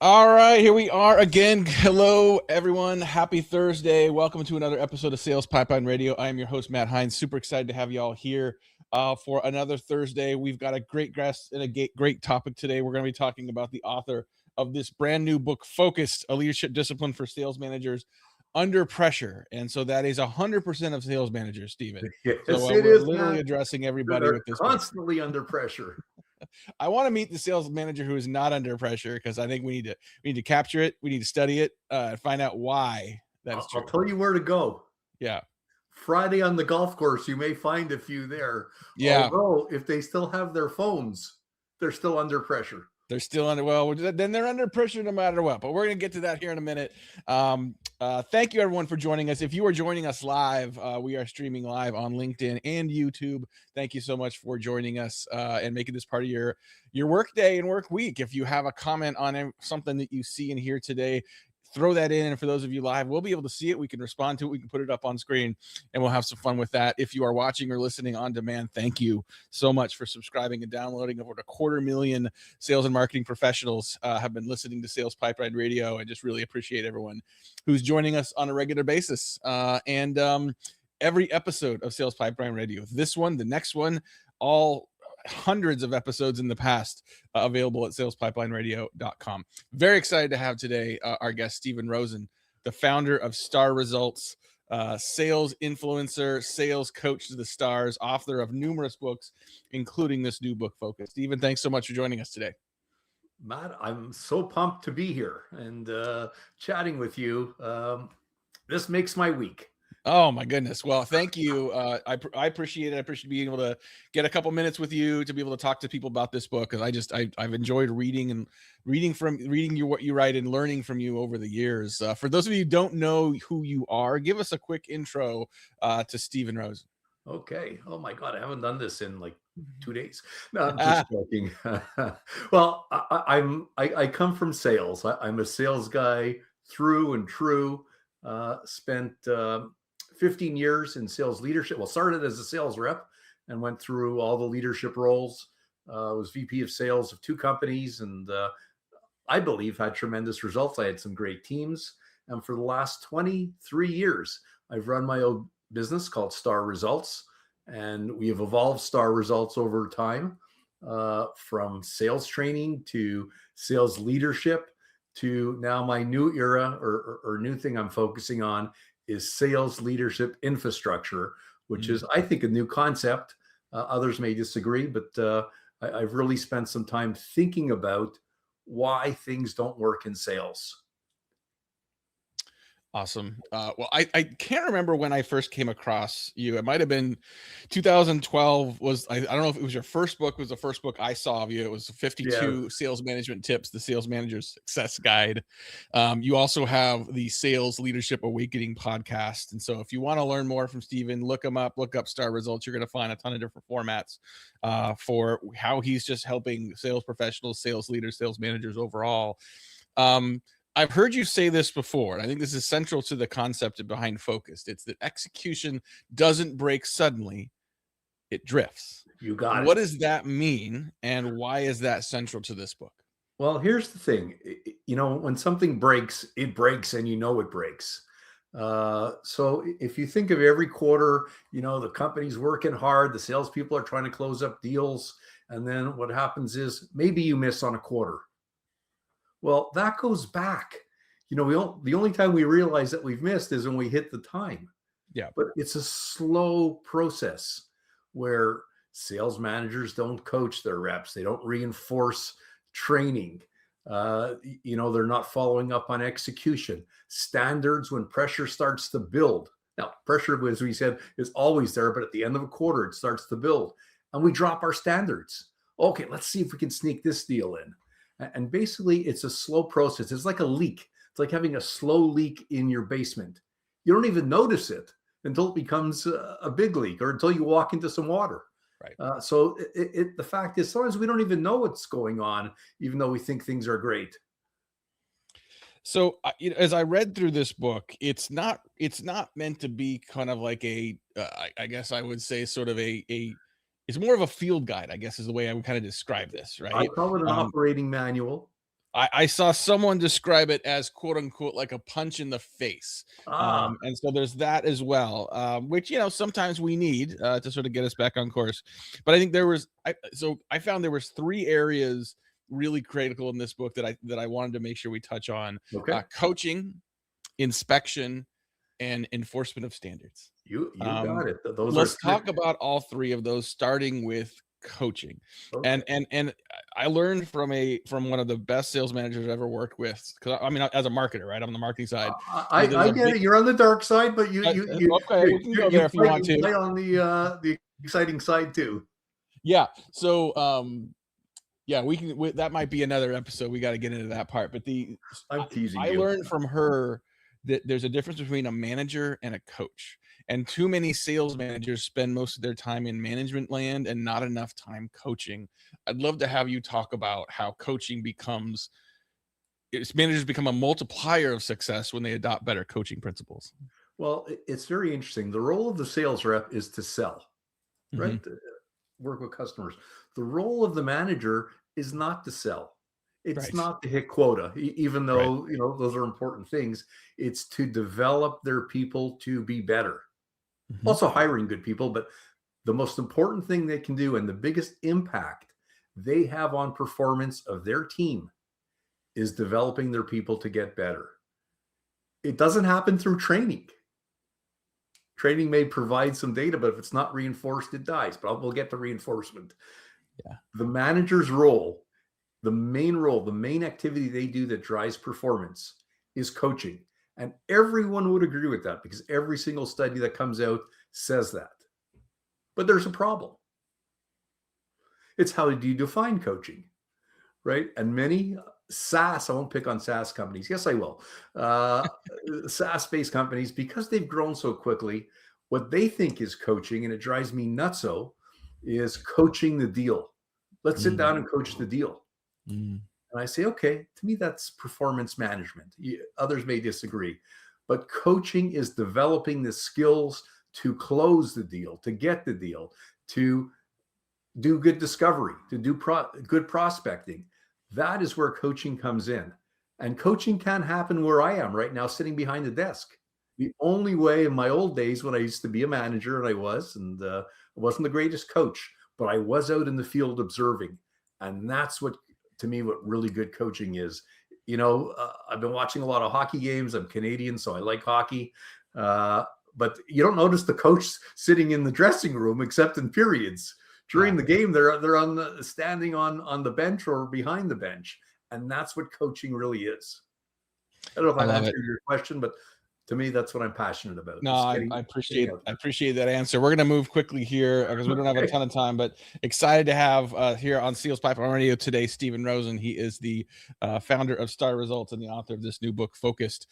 All right, here we are again. Hello, everyone. Happy Thursday. Welcome to another episode of Sales Pipeline Radio. I am your host, Matt Heinz. Super excited to have you all here for another Thursday. We've got a great guest and a great topic today. We're going to be talking about the author of this brand new book, Focused, a leadership discipline for sales managers under pressure. And so that is 100% of sales managers, Stephen. Yes, So it we're is, literally Matt. addressing everybody They're with this book. constantly under pressure. I want to meet the sales manager who is not under pressure because I think we need to capture it. We need to study it and find out why that is I'll true. tell you where to go. Yeah. Friday on the golf course, you may find a few there. Yeah. Although, if they still have their phones, they're still under pressure. They're still under, well, then they're under pressure no matter what. But we're going to get to that here in a minute. Thank you, everyone, for joining us. If you are joining us live, we are streaming live on LinkedIn and YouTube. Thank you so much for joining us and making this part of your work day and work week. If you have a comment on something that you see and hear today, throw that in. And for those of you live, we'll be able to see it. We can respond to it. We can put it up on screen and we'll have some fun with that. If you are watching or listening on demand, thank you so much for subscribing and downloading. Over 250,000 sales and marketing professionals have been listening to Sales Pipeline Radio. I just really appreciate everyone who's joining us on a regular basis. Every episode of Sales Pipeline Radio, this one, the next one, all hundreds of episodes in the past available at salespipelineradio.com. Very excited to have today our guest, Stephen Rosen, the founder of Star Results, sales influencer, sales coach to the stars, author of numerous books, including this new book, Focus. Stephen, thanks so much for joining us today. Matt, I'm so pumped to be here and chatting with you. This makes my week. Oh my goodness. Well, thank you. I appreciate it. I appreciate being able to get a couple minutes with you to be able to talk to people about this book. Cause I've enjoyed reading what you write and learning from you over the years. For those of you who don't know who you are, give us a quick intro to Stephen Rosen. Okay. Oh my God, I haven't done this in like 2 days. No, I'm just joking. Well, I come from sales. I'm a sales guy through and true. Spent 15 years in sales leadership. Well, started as a sales rep and went through all the leadership roles. Was VP of sales of 2 companies, and I believe had tremendous results. I had some great teams. And for the last 23 years, I've run my own business called Star Results. And we have evolved Star Results over time, from sales training to sales leadership to now my new era or new thing I'm focusing on is sales leadership infrastructure, which is, I think, a new concept. Others may disagree, but I've really spent some time thinking about why things don't work in sales. Awesome. Well, I can't remember when I first came across you. It might have been 2012. I don't know if it was your first book. It was the first book I saw of you. It was 52 Sales Management Tips, the Sales Manager's Success Guide. You also have the Sales Leadership Awakening podcast. And so if you want to learn more from Stephen, look him up, look up Star Results. You're going to find a ton of different formats for how he's just helping sales professionals, sales leaders, sales managers overall. I've heard you say this before, and I think this is central to the concept behind Focused. It's that execution doesn't break suddenly, it drifts. You got it. What does that mean, and why is that central to this book? Well, here's the thing. When something breaks, it breaks, and you know it breaks. So if you think of every quarter, the company's working hard, the salespeople are trying to close up deals, and then what happens is maybe you miss on a quarter. Well, that goes back. The only time we realize that we've missed is when we hit the time. Yeah. But it's a slow process where sales managers don't coach their reps. They don't reinforce training. They're not following up on execution. Standards when pressure starts to build. Now, pressure, as we said, is always there, but at the end of a quarter, it starts to build. And we drop our standards. Okay, let's see if we can sneak this deal in. And basically, it's a slow process. It's like a leak. It's like having a slow leak in your basement. You don't even notice it until it becomes a big leak or until you walk into some water. Right. So the fact is, sometimes we don't even know what's going on, even though we think things are great. So as I read through this book, it's not meant to be kind of like I guess I would say sort of it's more of a field guide, I guess is the way I would kind of describe this, right? I call it an operating manual. I saw someone describe it as quote unquote like a punch in the face. Ah, And so there's that as well, which, sometimes we need to sort of get us back on course. But I think I found there was 3 areas really critical in this book that I wanted to make sure we touch on: okay. coaching, inspection, and enforcement of standards. You Um, got it. Those are let's three. talk about all 3 of those, starting with coaching. Okay. And I learned from one of the best sales managers I've ever worked with, because I mean, as a marketer, right? I'm on the marketing side. There's I a get big it. You're on the dark side, but okay, we can go there if you want to. play on the exciting side too. Yeah. So yeah, that might be another episode. We got to get into that part. But I'm teasing I you. learned from her that there's a difference between a manager and a coach. And too many sales managers spend most of their time in management land and not enough time coaching. I'd love to have you talk about how managers become a multiplier of success when they adopt better coaching principles. Well, it's very interesting. The role of the sales rep is to sell, Mhm. right? Work with customers. The role of the manager is not to sell. It's Right. not to hit quota, even Right. though those are important things. It's to develop their people to be better. Mhm. Also hiring good people, but the most important thing they can do and the biggest impact they have on performance of their team is developing their people to get better. It doesn't happen through training. Training may provide some data, but if it's not reinforced, it dies. But we'll get to reinforcement. Yeah. The manager's role, the main activity they do that drives performance is coaching. And everyone would agree with that because every single study that comes out says that. But there's a problem. It's how do you define coaching, right? And many SaaS, I won't pick on SaaS companies. Yes, I will. SaaS-based companies, because they've grown so quickly, what they think is coaching, and it drives me nutso, is coaching the deal. Let's sit down and coach the deal. Mm. And I say, okay, to me, that's performance management. Others may disagree, but coaching is developing the skills to close the deal, to get the deal, to do good discovery, to do good prospecting. That is where coaching comes in. And coaching can happen where I am right now, sitting behind the desk. The only way in my old days when I used to be a manager, and I wasn't the greatest coach, but I was out in the field observing. And that's what, to me, what really good coaching is. I've been watching a lot of hockey games. I'm Canadian, so I like hockey. But you don't notice the coach sitting in the dressing room except in periods. During the game, they're standing on the bench or behind the bench, and that's what coaching really is. I don't know if I I've love it. answered your question, but to me, that's what I'm passionate about. No, Is I getting out there. appreciate that answer. We're gonna move quickly here because we don't have a Okay. ton of time, but excited to have here on Seals Pipeline Radio today, Stephen Rosen. He is the founder of Star Results and the author of this new book, Focused,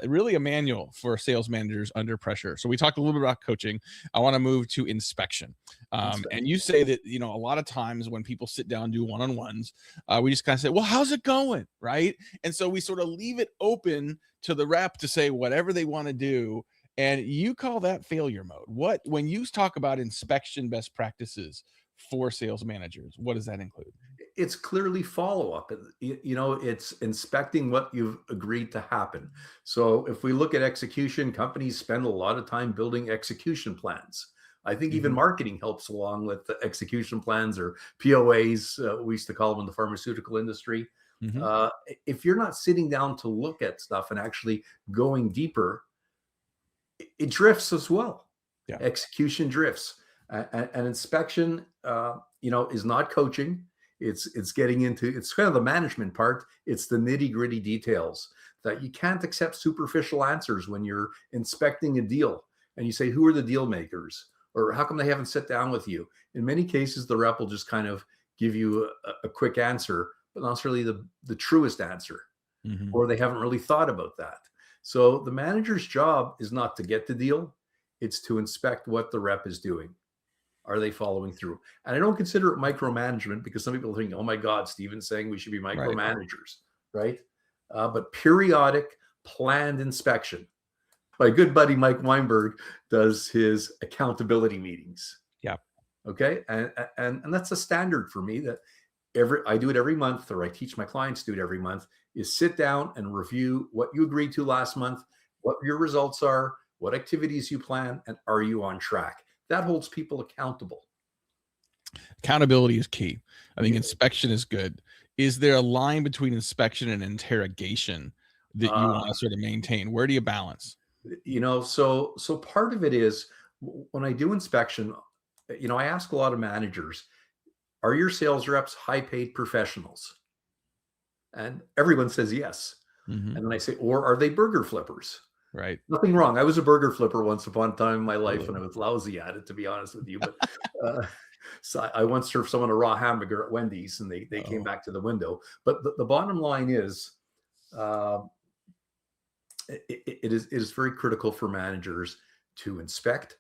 really a manual for sales managers under pressure. So we talked a little bit about coaching. I want to move to inspection. And you say that a lot of times when people sit down and do one-on-ones, we just kind of say, "Well, how's it going?" Right? And so we sort of leave it open to the rep to say whatever they want to do. And you call that failure mode. When you talk about inspection best practices for sales managers, what does that include? It's clearly follow-up. It's inspecting what you've agreed to happen. So if we look at execution, companies spend a lot of time building execution plans. I think even marketing helps along with the execution plans or POAs. We used to call them in the pharmaceutical industry. Mhm. If you're not sitting down to look at stuff and actually going deeper, it drifts as well. Yeah. Execution drifts. And inspection, is not coaching. It's getting into, it's kind of the management part. It's the nitty gritty details that you can't accept superficial answers when you're inspecting a deal and you say, who are the deal makers? Or how come they haven't sat down with you? In many cases, the rep will just kind of give you a quick answer, but not necessarily the truest answer, Mhm. or they haven't really thought about that. So the manager's job is not to get the deal. It's to inspect what the rep is doing. Are they following through? And I don't consider it micromanagement because some people think, oh my God, Steven's saying we should be Right. micromanagers, right? But periodic planned inspection. My good buddy Mike Weinberg does his accountability meetings. Yeah. Okay. And that's a standard for me that I do it every month, or I teach my clients to do it every month, is sit down and review what you agreed to last month, what your results are, what activities you plan, and are you on track? That holds people accountable. Accountability is key. I think Yeah. inspection is good. Is there a line between inspection and interrogation that you want to sort of maintain? Where do you balance? So part of it is when I do inspection, I ask a lot of managers, are your sales reps high paid professionals? And everyone says yes. Mhm. And then I say, or are they burger flippers? Right. Nothing wrong. I was a burger flipper once upon a time in my life, and I was lousy at it, to be honest with you. But so I once served someone a raw hamburger at Wendy's, and they came Oh, back to the window. But the bottom line is, uh, it is very critical for managers to inspect.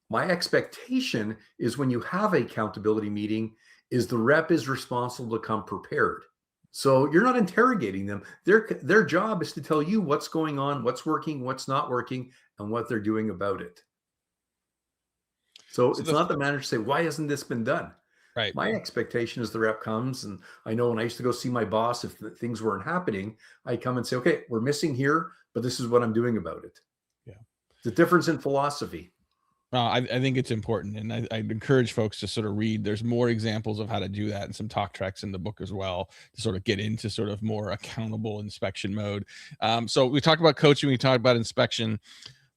My expectation is when you have a accountability meeting, is the rep is responsible to come prepared. So you're not interrogating them. Their job is to tell you what's going on, what's working, what's not working, and what they're doing about it. So so it's the not the manager say, why hasn't this been done? right. My expectation is the rep comes, and I know when I used to go see my boss, if things weren't happening, I'd come and say, okay, we're missing here, but this is what I'm doing about it. Yeah. The difference in philosophy. I think it's important, and I'd encourage folks to sort of read. There's more examples of how to do that, and some talk tracks in the book as well to sort of get into sort of more accountable inspection mode. So we talked about coaching, we talked about inspection.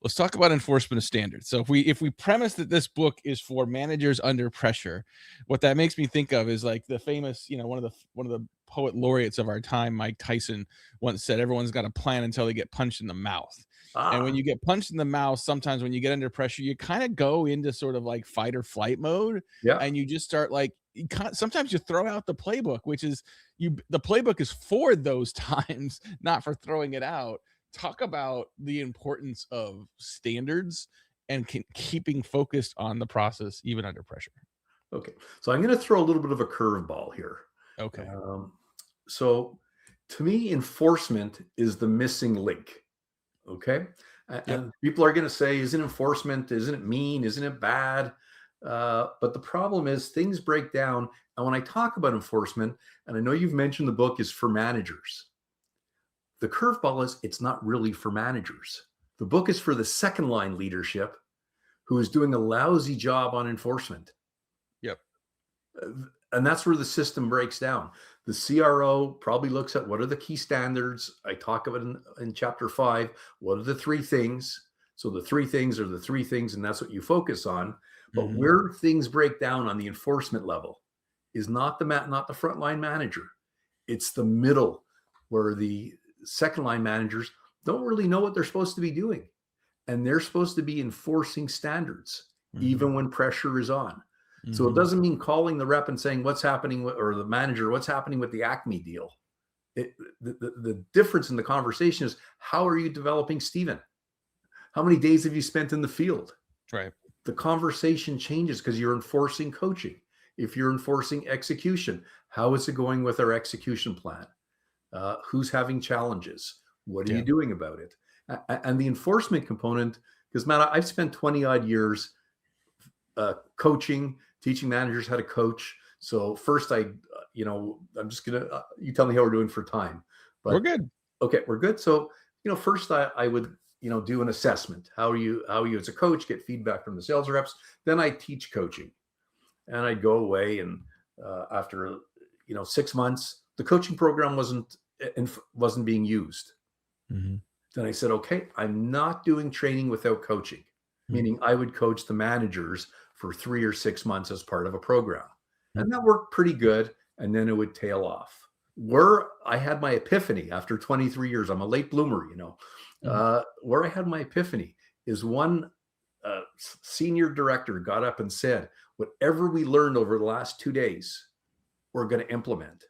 Let's talk about enforcement of standards. So if we premise that this book is for managers under pressure, what that makes me think of is like the famous, one of the poet laureates of our time, Mike Tyson, once said, "Everyone's got a plan until they get punched in the mouth." And when Ah, you get punched in the mouth, sometimes when you get under pressure, you kind of go into sort of like fight or flight mode, yeah. and you just start like sometimes you throw out the playbook, which is the playbook is for those times, not for throwing it out. Talk about the importance of standards and keeping focused on the process even under pressure. Okay. So I'm going to throw a little bit of a curveball here. Okay. Um, so to me, enforcement is the missing link. Okay. Yep. And people are going to say, isn't enforcement, isn't it mean? Isn't it bad? But the problem is things break down. And when I talk about enforcement, and I know you've mentioned the book is for managers, the curveball is it's not really for managers. The book is for the second line leadership who is doing a lousy job on enforcement. Yep. And that's where the system breaks down. The CRO probably looks at what are the key standards. I talk about in chapter 5. What are the three things? So the three things are the three things, and that's what you focus on. But Mhm. where things break down on the enforcement level is not the frontline manager. It's the middle, where the second line managers don't really know what they're supposed to be doing, and they're supposed to be enforcing standards Mhm. even when pressure is on. So it Mhm. doesn't mean calling the rep and saying what's happening with, or the manager, what's happening with the Acme deal. The difference in the conversation is, how are you developing Stephen? How many days have you spent in the field? Right. The conversation changes because you're enforcing coaching. If you're enforcing execution, how is it going with our execution plan? Who's having challenges? What are you Yeah. doing about it? And the enforcement component, because Matt, I've spent 20 odd years coaching, teaching managers how to coach. So first, I'm just gonna you tell me how we're doing for time. We're But good. okay, we're good. So first I would do an assessment. How are you as a coach? Get feedback from the sales reps. Then I teach coaching, and I'd go away, and after 6 months, the coaching program wasn't being used. Mhm. Then I said, okay, I'm not doing training without coaching, Mhm. meaning I would coach the managers for 3 or 6 months as part of a program. Mhm. And that worked pretty good. And then it would tail off. Where I had my epiphany after 23 years, I'm a late bloomer. Mhm. Where I had my epiphany is one senior director got up and said, whatever we learned over the last 2 days, we're going to implement.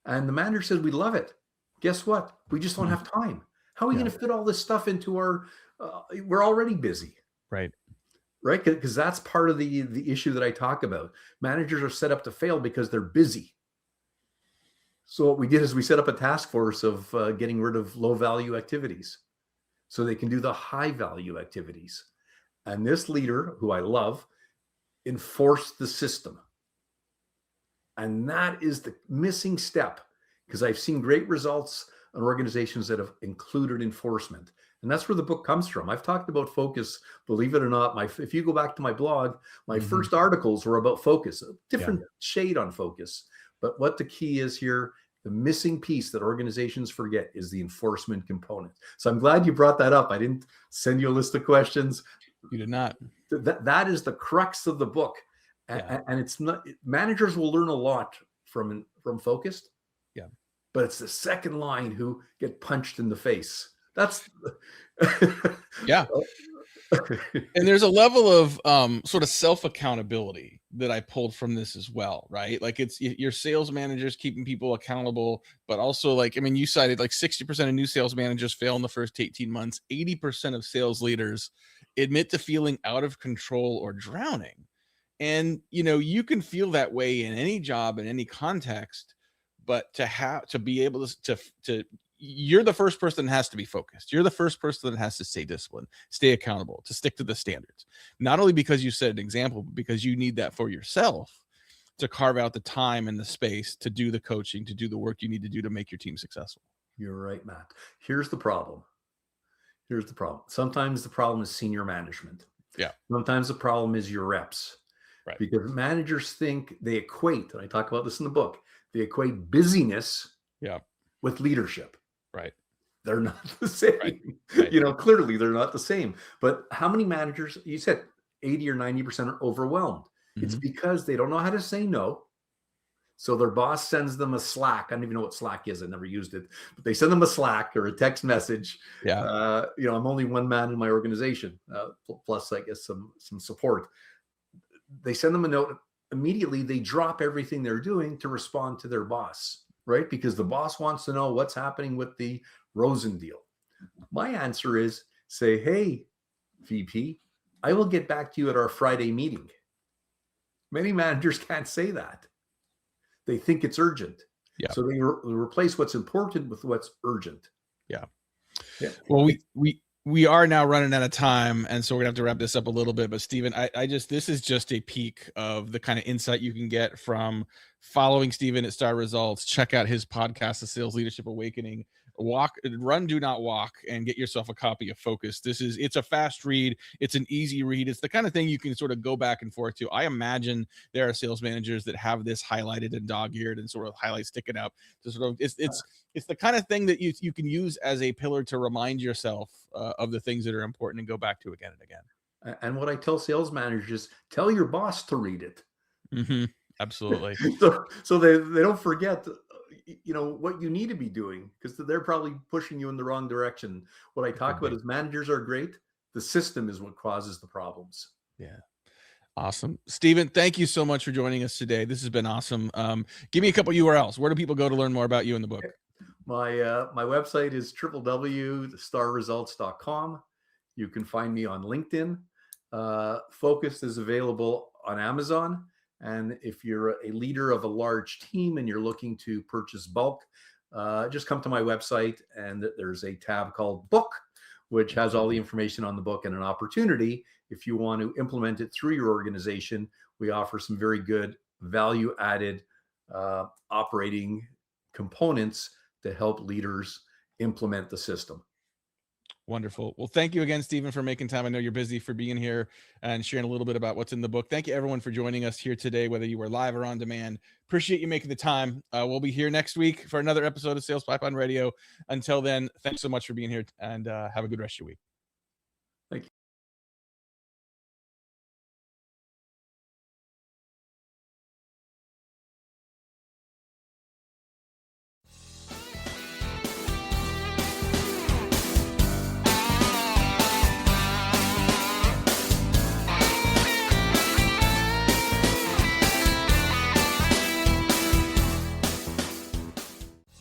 And the manager said, we love it. Guess what? We just don't Mhm. have time. How are we Yeah. going to fit all this stuff into we're already busy, Right. right? Because that's part of the issue that I talk about. Managers are set up to fail because they're busy. So what we did is we set up a task force of getting rid of low value activities so they can do the high value activities. And this leader, who I love, enforced the system. And that is the missing step, because I've seen great results on organizations that have included enforcement. And that's where the book comes from. I've talked about focus, believe it or not. If you go back to my blog, my first articles were about focus, a different shade on focus. But what the key is here, the missing piece that organizations forget is the enforcement component. So I'm glad you brought that up. I didn't send you a list of questions. You did not. That is the crux of the book. And it's not, managers will learn a lot from focused. Yeah. But it's the second line who get punched in the face. That's yeah. And there's a level of sort of self-accountability that I pulled from this as well, right? Like it's your sales managers keeping people accountable, but also like, I mean, you cited like 60% of new sales managers fail in the first 18 months. 80% of sales leaders admit to feeling out of control or drowning. And, you know, you can feel that way in any job, in any context, but to be able to you're the first person that has to be focused. You're the first person that has to stay disciplined, stay accountable, to stick to the standards. Not only because you set an example, but because you need that for yourself to carve out the time and the space to do the coaching, to do the work you need to do to make your team successful. You're right, Matt. Here's the problem. Sometimes the problem is senior management. Yeah. Sometimes the problem is your reps. Right. Because managers think they equate, and I talk about this in the book, they equate busyness with leadership. Right. They're not the same. Right. You know, clearly they're not the same. But how many managers, you said 80 or 90% are overwhelmed. It's because they don't know how to say no. So their boss sends them a Slack. I don't even know what Slack is. I never used it. But they send them a Slack or a text message. Yeah. You know, I'm only one man in my organization, plus I guess some support. They send them a note. Immediately, they drop everything they're doing to respond to their boss, right? Because the boss wants to know what's happening with the Rosen deal. My answer is say, hey, VP, I will get back to you at our Friday meeting. Many managers can't say that. They think it's urgent. Yeah. So they replace what's important with what's urgent. Yeah. Well, we are now running out of time, and so we're gonna have to wrap this up a little bit. But Stephen, this is just a peek of the kind of insight you can get from following Stephen at Star Results. Check out his podcast, The Sales Leadership Awakening. Run, do not walk, and get yourself a copy of Focus. It's a fast read. It's an easy read. It's the kind of thing you can sort of go back and forth to. I imagine there are sales managers that have this highlighted and dog-eared and sort of highlights sticking up to sort of, it's the kind of thing that you can use as a pillar to remind yourself of the things that are important and go back to again and again. And what I tell sales managers is tell your boss to read it. Absolutely. so they don't forget, you know, what you need to be doing, because they're probably pushing you in the wrong direction. What I talk about is managers are great. The system is what causes the problems. Yeah. Awesome. Stephen, thank you so much for joining us today. This has been awesome. Give me a couple URLs. Where do people go to learn more about you and the book? My website is www.starresults.com. You can find me on LinkedIn. Focus is available on Amazon. And if you're a leader of a large team and you're looking to purchase bulk, just come to my website, and there's a tab called Book, which has all the information on the book and an opportunity. If you want to implement it through your organization, we offer some very good value-added operating components to help leaders implement the system. Wonderful. Well, thank you again, Stephen, for making time. I know you're busy, for being here and sharing a little bit about what's in the book. Thank you, everyone, for joining us here today, whether you were live or on demand. Appreciate you making the time. We'll be here next week for another episode of Sales Pipeline Radio. Until then, thanks so much for being here, and have a good rest of your week.